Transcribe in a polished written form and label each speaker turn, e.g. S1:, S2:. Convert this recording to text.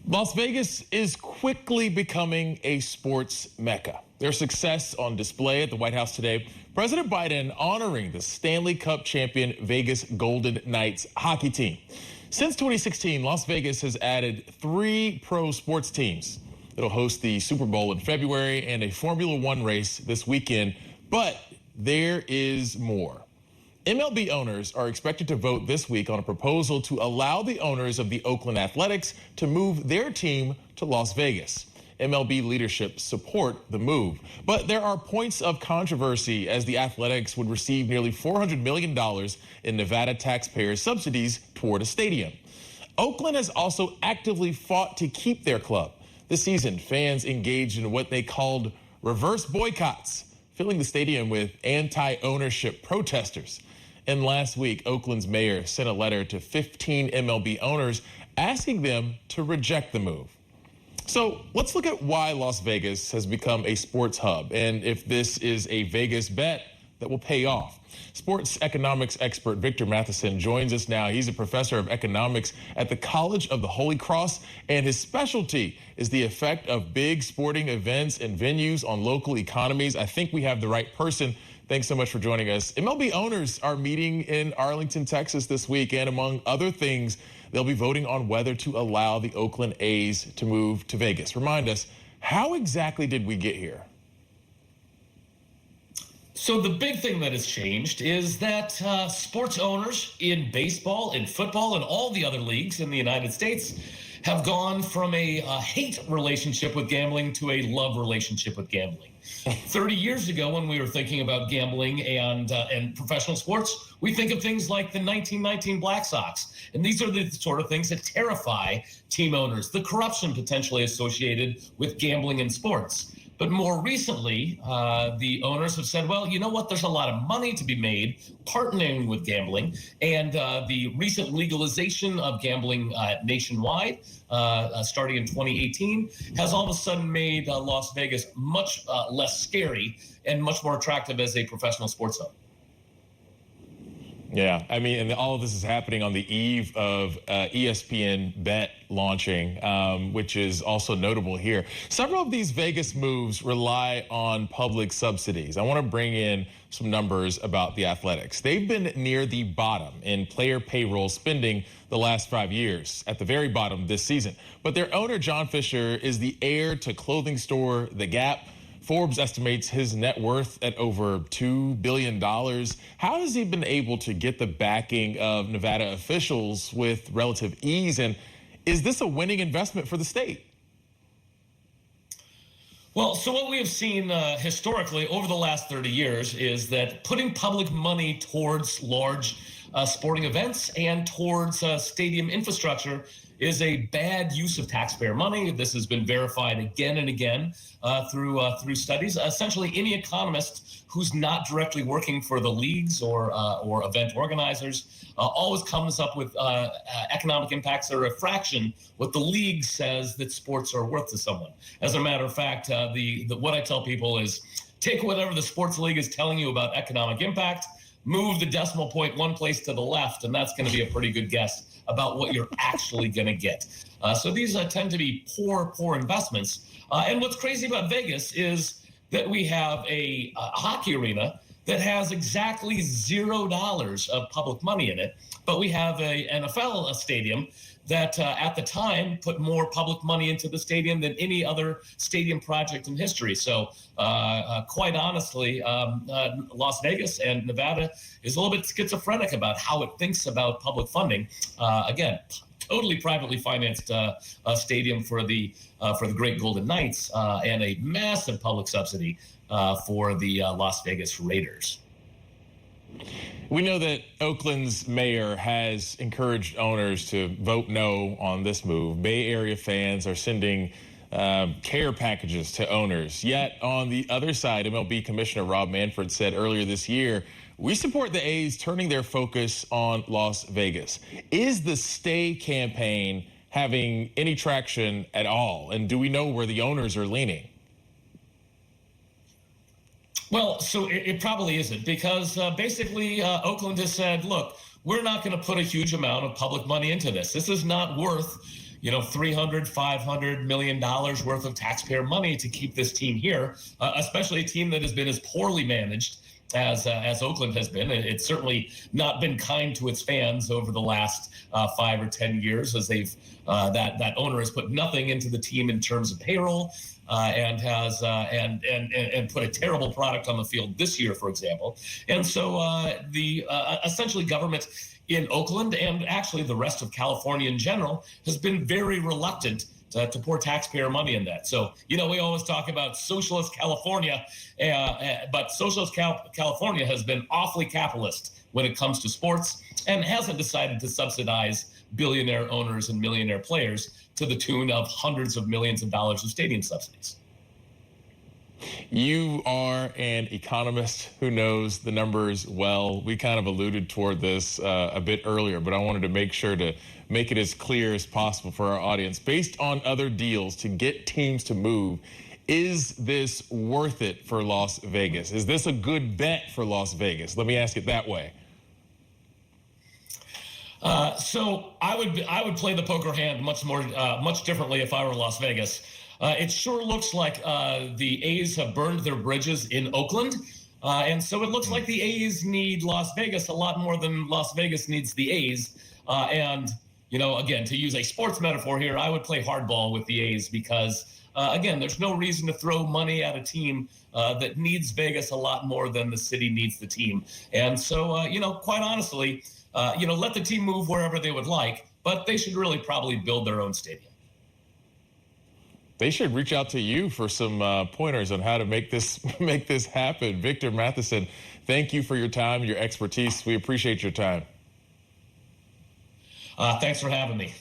S1: Las Vegas is quickly becoming a sports mecca. Their success on display at the White House today. President Biden honoring the Stanley Cup champion Vegas Golden Knights hockey team. Since 2016, Las Vegas has added 3 pro sports teams. It'll host the Super Bowl in February and a Formula One race this weekend. But there is more. MLB owners are expected to vote this week on a proposal to allow the owners of the Oakland Athletics to move their team to Las Vegas. MLB leadership support the move, but there are points of controversy as the Athletics would receive nearly $400 million in Nevada taxpayer subsidies toward a stadium. Oakland has also actively fought to keep their club. This season, fans engaged in what they called reverse boycotts, filling the stadium with anti-ownership protesters. And last week, Oakland's mayor sent a letter to 15 MLB owners asking them to reject the move. So let's look at why Las Vegas has become a sports hub and if this is a Vegas bet that will pay off. Sports economics expert Victor Matheson joins us now. He's a professor of economics at the College of the Holy Cross, and his specialty is the effect of big sporting events and venues on local economies. I think we have the right person. Thanks so much for joining us. MLB owners are meeting in Arlington, Texas this week, and among other things, they'll be voting on whether to allow the Oakland A's to move to Vegas. Remind us, how exactly did we get here?
S2: So the big thing that has changed is that sports owners in baseball, in football, and all the other leagues in the United States have gone from a hate relationship with gambling to a love relationship with gambling. 30 years ago, when we were thinking about gambling and professional sports, we think of things like the 1919 Black Sox. And these are the sort of things that terrify team owners, the corruption potentially associated with gambling in sports. But more recently, the owners have said, well, you know what? There's a lot of money to be made partnering with gambling. And the recent legalization of gambling nationwide, starting in 2018, has all of a sudden made Las Vegas much less scary and much more attractive as a professional sports hub.
S1: Yeah, I mean, and all of this is happening on the eve of ESPN Bet launching, which is also notable here. Several of these Vegas moves rely on public subsidies. I want to bring in some numbers about the Athletics. They've been near the bottom in player payroll spending the last 5 years, at the very bottom this season. But their owner, John Fisher, is the heir to clothing store The Gap. Forbes estimates his net worth at over $2 billion. How has he been able to get the backing of Nevada officials with relative ease? And is this a winning investment for the state?
S2: Well, so what we have seen historically over the last 30 years is that putting public money towards large sporting events and towards stadium infrastructure is a bad use of taxpayer money. This has been verified again and again through studies. Essentially, any economist who's not directly working for the leagues or event organizers always comes up with economic impacts that are a fraction what the league says that sports are worth to someone. As a matter of fact, what I tell people is take whatever the sports league is telling you about economic impact, move the decimal point one place to the left, and that's going to be a pretty good guess about what you're actually going to get. So these tend to be poor investments. And what's crazy about Vegas is that we have a hockey arena that has exactly $0 of public money in it, but we have a NFL stadium that at the time put more public money into the stadium than any other stadium project in history. So quite honestly, Las Vegas and Nevada is a little bit schizophrenic about how it thinks about public funding. Again, totally privately financed stadium for the great Golden Knights and a massive public subsidy for the Las Vegas Raiders.
S1: We know that Oakland's mayor has encouraged owners to vote no on this move. Bay Area fans are sending care packages to owners. Yet on the other side, MLB Commissioner Rob Manfred said earlier this year, we support the A's turning their focus on Las Vegas. Is the stay campaign having any traction at all? And do we know where the owners are leaning?
S2: Well, so it probably isn't, because basically Oakland has said, look, we're not going to put a huge amount of public money into this. This is not worth $300, $500 million worth of taxpayer money to keep this team here, especially a team that has been as poorly managed as Oakland has been. It's certainly not been kind to its fans over the last 5 or 10 years, as they've that owner has put nothing into the team in terms of payroll, and has and put a terrible product on the field this year, for example. And so the essentially government in Oakland, and actually the rest of California in general, has been very reluctant to pour taxpayer money in that. So, we always talk about socialist California, but socialist California has been awfully capitalist when it comes to sports, and hasn't decided to subsidize billionaire owners and millionaire players to the tune of hundreds of millions of dollars of stadium subsidies.
S1: You are an economist who knows the numbers well. We kind of alluded toward this a bit earlier, but I wanted to make sure to make it as clear as possible for our audience. Based on other deals to get teams to move, is this worth it for Las Vegas? Is this a good bet for Las Vegas? Let me ask it that way.
S2: So I would play the poker hand much differently if I were Las Vegas. It sure looks like the A's have burned their bridges in Oakland. And so it looks like the A's need Las Vegas a lot more than Las Vegas needs the A's. And, again, to use a sports metaphor here, I would play hardball with the A's because, again, there's no reason to throw money at a team that needs Vegas a lot more than the city needs the team. And so, quite honestly, let the team move wherever they would like, but they should really probably build their own stadium.
S1: They should reach out to you for some pointers on how to make this happen. Victor Matheson, thank you for your time, your expertise. We appreciate your time.
S2: Thanks for having me.